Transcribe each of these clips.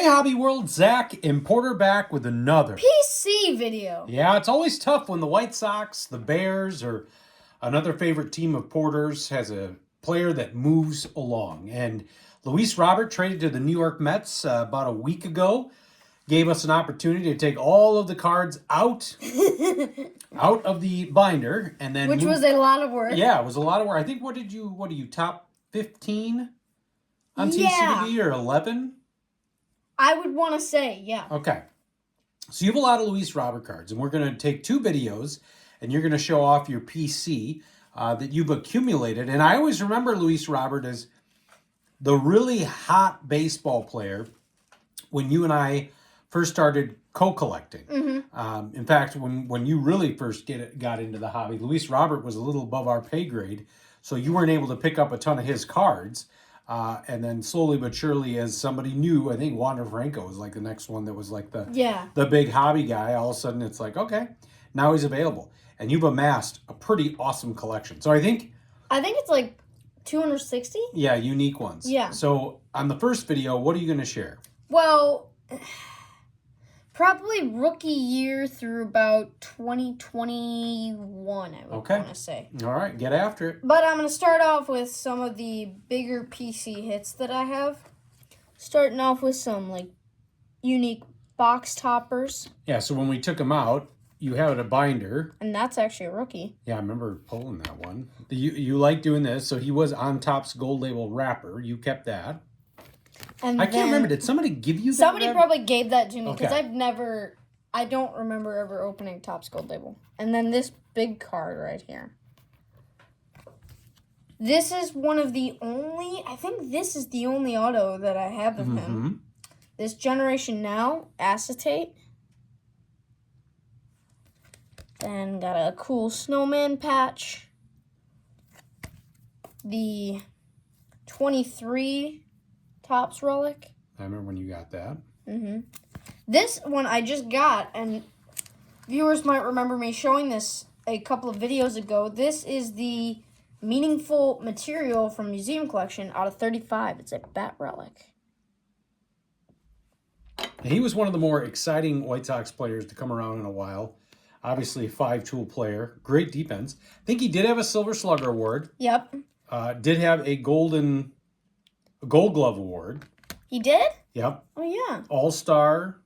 Hobby World, Zach and Porter back with another PC video. Yeah, it's always tough when the White Sox, the Bears, or another favorite team of Porter's has a player that moves along. And Luis Robert traded to the New York Mets about a week ago. Gave us an opportunity to take all of the cards out of the binder, and then which was a lot of work. Yeah, it was a lot of work. I think what are you top 15 on TCDB or 11? I would want to say, yeah. Okay. So you have a lot of Luis Robert cards, and we're going to take 2 videos, and you're going to show off your PC that you've accumulated. And I always remember Luis Robert as the really hot baseball player when you and I first started co-collecting. Mm-hmm. In fact, when you really first got into the hobby, Luis Robert was a little above our pay grade, so you weren't able to pick up a ton of his cards. And then slowly but surely, as somebody new, I think Wander Franco was like the next one that was like the big hobby guy. All of a sudden, it's like, okay, now he's available, and you've amassed a pretty awesome collection. So I think it's like 260. Yeah, unique ones. Yeah. So on the first video, what are you going to share? Well, probably rookie year through about 2021, I would want to say. All right, get after it. But I'm going to start off with some of the bigger PC hits that I have. Starting off with some, like, unique box toppers. Yeah, so when we took them out, you have a binder. And that's actually a rookie. Yeah, I remember pulling that one. You like doing this, so he was on Topps Gold Label wrapper. You kept that. And I can't remember. Did somebody give you that? Somebody probably gave that to me because I don't remember ever opening Topps Gold Label. And then this big card right here. This is one of the only, I think this is the only auto that I have of him. This Generation Now acetate. Then got a cool snowman patch. The 23 Topps relic. I remember when you got that. This one I just got, and viewers might remember me showing this a couple of videos ago. This is the meaningful material from Museum Collection out of 35. It's a bat relic. He was one of the more exciting White Sox players to come around in a while. Obviously a 5-tool player. Great defense. I think he did have a Silver Slugger award. Yep. Did have a Gold Glove award. He did? Yep. Oh, yeah. All-Star.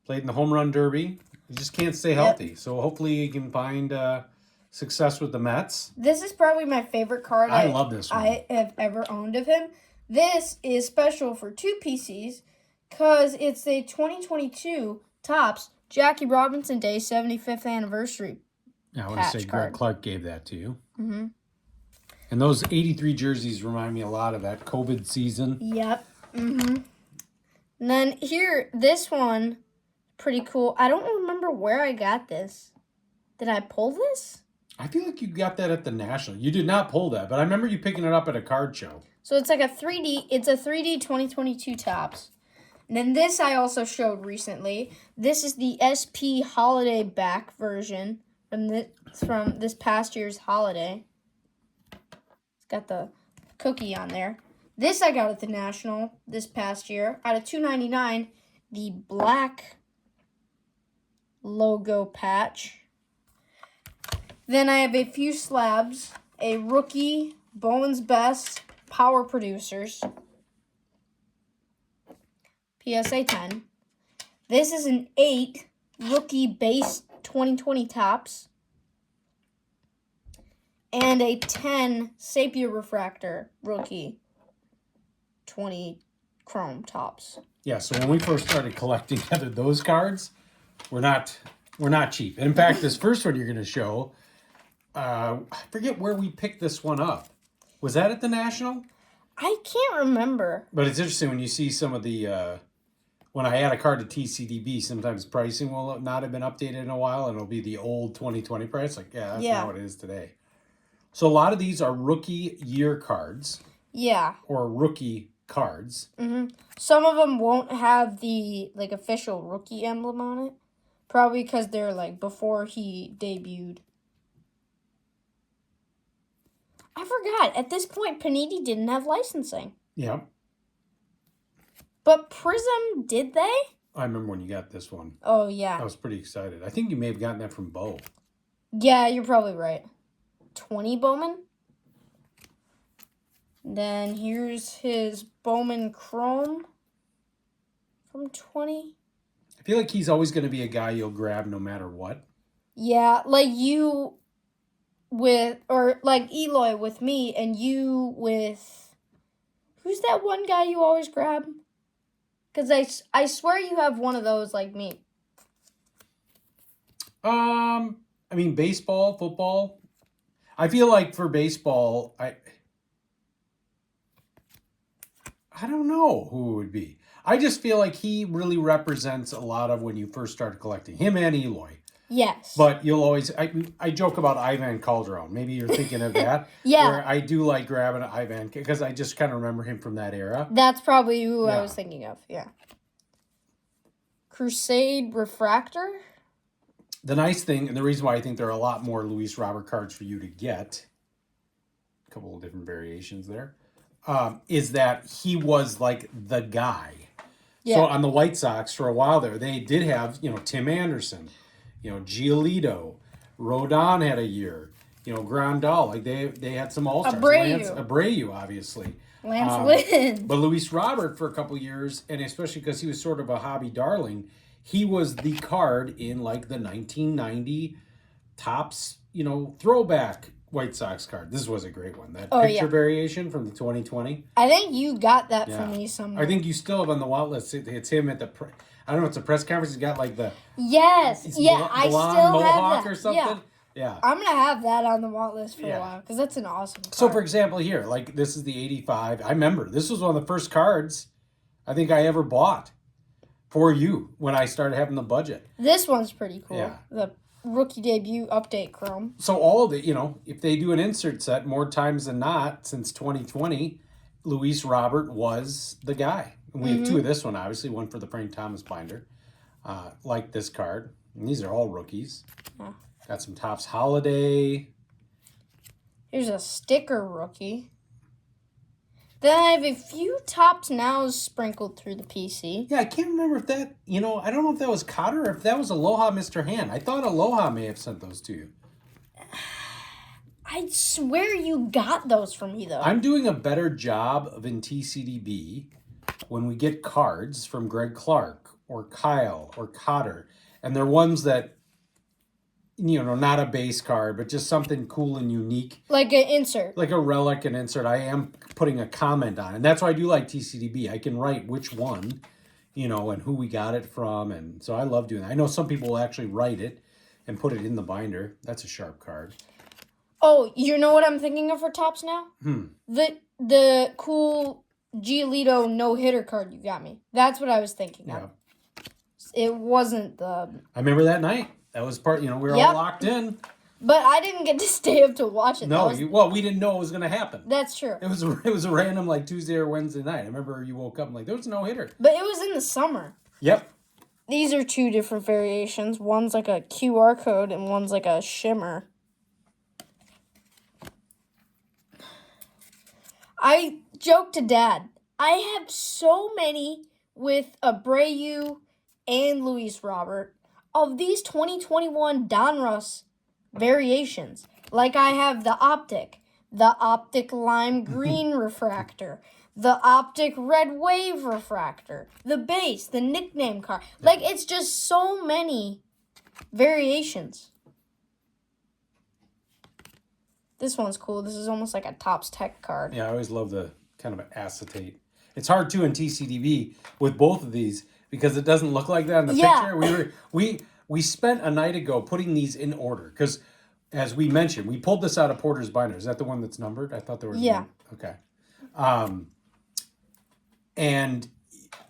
Played in the Home Run Derby. He just can't stay healthy. Yep. So hopefully he can find success with the Mets. This is probably my favorite card I love this one. I have ever owned of him. This is special for 2 PCs because it's a 2022 Topps Jackie Robinson Day 75th anniversary. I want to say card. Greg Clark gave that to you. And those 83 jerseys remind me a lot of that COVID season. Yep. And then here, this one, pretty cool. I don't remember where I got this. Did I pull this? I feel like you got that at the National. You did not pull that, but I remember you picking it up at a card show. So it's like a 3D. It's a 3D 2022 Topps. And then this I also showed recently. This is the SP Holiday back version from this past year's holiday. It's got the cookie on there. This I got at the National this past year out of $2.99. The black logo patch. Then I have a few slabs. A rookie Bowen's Best Power Producers. PSA 10. This is an 8 rookie base 2020 Topps. And a 10 Sapia Refractor rookie 20 chrome Topps. Yeah, so when we first started collecting those cards, we're not cheap. And in fact, this first one you're going to show, I forget where we picked this one up. Was that at the National? I can't remember. But it's interesting when you see some of the when I add a card to TCDB, sometimes pricing will not have been updated in a while, and it'll be the old 2020 price. Like, that's not what it is today. So a lot of these are rookie year cards. Yeah. Or rookie cards. Some of them won't have the official rookie emblem on it. Probably because they're before he debuted. I forgot. At this point, Panini didn't have licensing. Yep. But Prism, did they? I remember when you got this one. Oh, yeah. I was pretty excited. I think you may have gotten that from Bo. Yeah, you're probably right. 20 Bowman. Then here's his Bowman Chrome from 20. I feel like he's always going to be a guy you'll grab no matter what. Yeah, like you with, or like Eloy with me, and you with, who's that one guy you always grab? Because I swear you have one of those like me. I mean, baseball, football. I feel like for baseball, I don't know who it would be. I just feel like he really represents a lot of when you first started collecting. Him and Eloy. Yes. But you'll always, I joke about Ivan Calderon. Maybe you're thinking of that. Yeah. Where I do like grabbing Ivan because I just kind of remember him from that era. That's probably who I Yeah. was thinking of, yeah. Crusade Refractor? The nice thing, and the reason why I think there are a lot more Luis Robert cards for you to get, a couple of different variations there, is that he was like the guy. Yeah. So on the White Sox for a while there, they did have, Tim Anderson, Giolito, Rodon had a year, Grandal, like they had some all-stars. Abreu, obviously. Lance Lynn. But Luis Robert for a couple years, and especially because he was sort of a hobby darling, he was the card in like the 1990 Topps, throwback White Sox card. This was a great one. That picture variation from the 2020. I think you got that from me somewhere. I think you still have on the want list. It's him at the, I don't know, it's a press conference. He's got like the yes, yeah, I still mohawk have that or something. Yeah. I'm gonna have that on the want list for a while because that's an awesome card. So for example, here, like this is the 85. I remember this was one of the first cards I think I ever bought for you when I started having the budget. This one's pretty cool. Yeah. The rookie debut update chrome. So all of it, if they do an insert set more times than not since 2020, Luis Robert was the guy. And we have two of this one, obviously, one for the Frank Thomas binder. Like this card. And these are all rookies. Yeah. Got some Topps Holiday. Here's a sticker rookie. Then I have a few Topps Nows sprinkled through the PC. Yeah, I can't remember if that, I don't know if that was Cotter or if that was Aloha Mr. Hand. I thought Aloha may have sent those to you. I swear you got those from me, though. I'm doing a better job of in TCDB when we get cards from Greg Clark or Kyle or Cotter. And they're ones that, not a base card, but just something cool and unique. Like an insert. Like a relic and insert. I am putting a comment on. And that's why I do like TCDB. I can write which one, and who we got it from. And so I love doing that. I know some people will actually write it and put it in the binder. That's a sharp card. Oh, you know what I'm thinking of for Topps now? The cool Giolito no-hitter card you got me. That's what I was thinking of. It wasn't the... I remember that night. That was part, we were all locked in. But I didn't get to stay up to watch it. No, we didn't know it was going to happen. That's true. It was a random like Tuesday or Wednesday night. I remember you woke up and like, there was no hitter. But it was in the summer. Yep. These are two different variations. One's like a QR code and one's like a shimmer. I joked to Dad, I have so many with Abreu and Luis Robert of these 2021 Donruss variations. Like I have the Optic Lime Green Refractor, the Optic Red Wave Refractor, the base, the nickname card. Like it's just so many variations. This one's cool. This is almost like a Topps Tech card. Yeah, I always love the kind of acetate. It's hard too in TCDB with both of these because it doesn't look like that in the picture. We spent a night ago putting these in order because, as we mentioned, we pulled this out of Porter's binder. Is that the one that's numbered? I thought there was one. Okay. And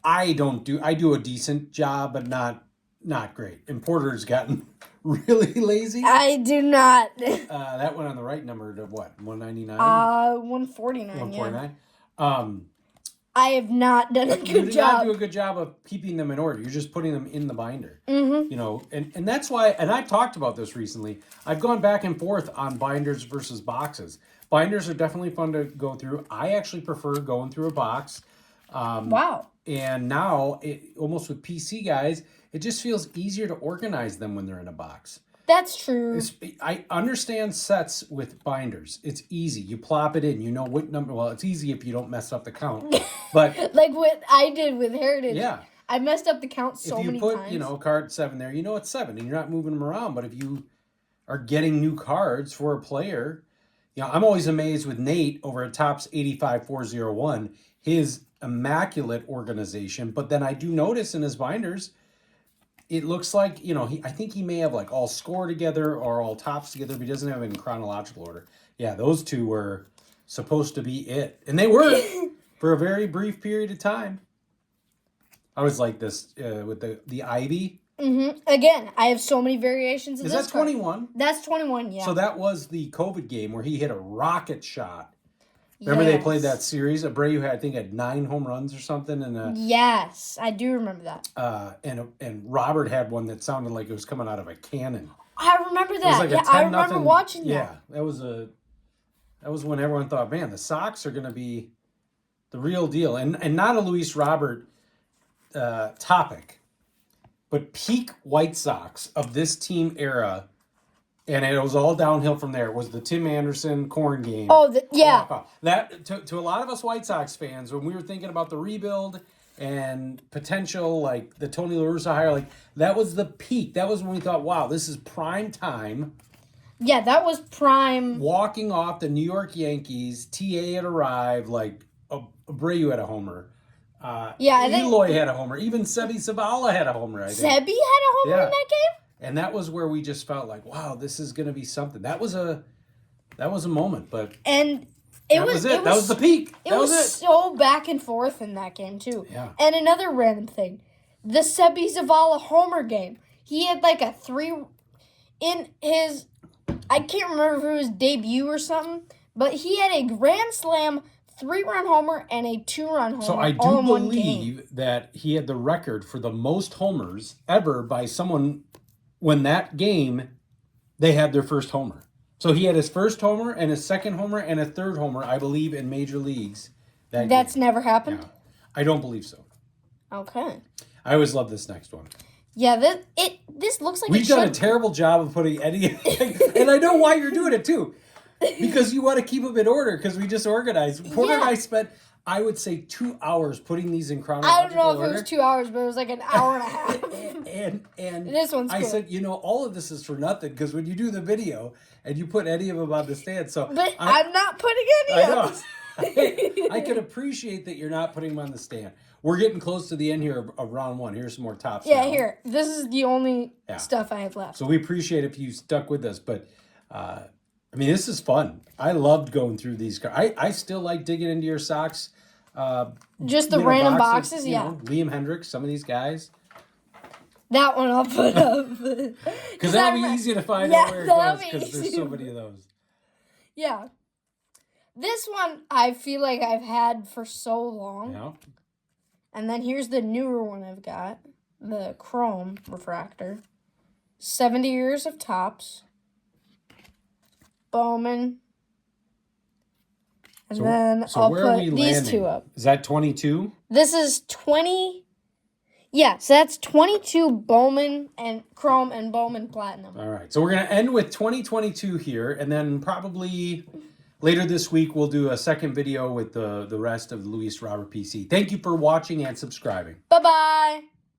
I do a decent job, but not great. And Porter's gotten really lazy. I do not. That one on the right numbered to what? 199? 149. 149. I have not done a good job. You did not do a good job of keeping them in order. You're just putting them in the binder. And that's why, and I talked about this recently, I've gone back and forth on binders versus boxes. Binders are definitely fun to go through. I actually prefer going through a box. Wow. And now, almost with PC guys, it just feels easier to organize them when they're in a box. That's true. I understand sets with binders. It's easy. You plop it in. You know what number. Well, it's easy if you don't mess up the count. But like what I did with Heritage. yeah, I messed up the count so many times. If you put, card 7 there, you know it's 7, and you're not moving them around. But if you are getting new cards for a player, I'm always amazed with Nate over at Topps 85401, his immaculate organization. But then I do notice in his binders, it looks like, I think he may have like all score together or all tops together, but he doesn't have it in chronological order. Yeah, those two were supposed to be it. And they were for a very brief period of time. I was like this with the Ivy. Mm-hmm. Again, I have so many variations of Is this that 21? That's 21, yeah. So that was the COVID game where he hit a rocket shot. Remember they played that series? Abreu had 9 home runs or something, and yes, I do remember that. And Robert had one that sounded like it was coming out of a cannon. I remember that. Like I remember watching that. Yeah, that was when everyone thought, man, the Sox are going to be the real deal, and not a Luis Robert topic, but peak White Sox of this team era. And it was all downhill from there. It was the Tim Anderson corn game. Oh, yeah. That to a lot of us White Sox fans, when we were thinking about the rebuild and potential, like the Tony La Russa hire, like that was the peak. That was when we thought, wow, this is prime time. Yeah, that was prime. Walking off the New York Yankees, TA had arrived, like Abreu had a homer. Eloy had a homer. Even Sebi Zavala had a homer. Sebi had a homer in that game? And that was where we just felt like, wow, this is going to be something. That was a moment, but that was it. That was the peak. It was so back and forth in that game too. Yeah. And another random thing, the Sebi Zavala homer game. He had like a 3 in his. I can't remember if it was debut or something, but he had a grand slam 3-run homer and a 2-run homer. So I do believe that he had the record for the most homers ever by someone. When that game, they had their first homer. So he had his first homer and his second homer and a third homer, I believe, in major leagues. That's never happened? Yeah. I don't believe so. Okay. I always love this next one. Yeah, this looks like we've done a terrible job of putting Eddie, and I know why you're doing it too, because you want to keep them in order. Because we just organized. Porter and I spent, I would say, 2 hours putting these in chronological order. I don't know if it was 2 hours, but it was like an hour and a half. and this one's I cool. said, all of this is for nothing because when you do the video and you put any of them on the stand, but I'm not putting any of them. I can appreciate that you're not putting them on the stand. We're getting close to the end here of round 1. Here's some more tops. Yeah, here. This is the only stuff I have left. So we appreciate if you stuck with us, but this is fun. I loved going through these cards. I still like digging into your Sox. Just the random boxes, Liam Hendricks, some of these guys. That one I'll put up. Because that'll be easy to find out where it goes because there's so many of those. Yeah. This one I feel like I've had for so long. Yeah. And then here's the newer one I've got. The Chrome Refractor. 70 years of Topps. Bowman. And then I'll put these two up. Is that 22? This is 20. Yeah, so that's 22 Bowman and Chrome and Bowman Platinum. All right. So we're going to end with 2022 here, and then probably later this week we'll do a second video with the rest of the Luis Robert PC. Thank you for watching and subscribing. Bye-bye.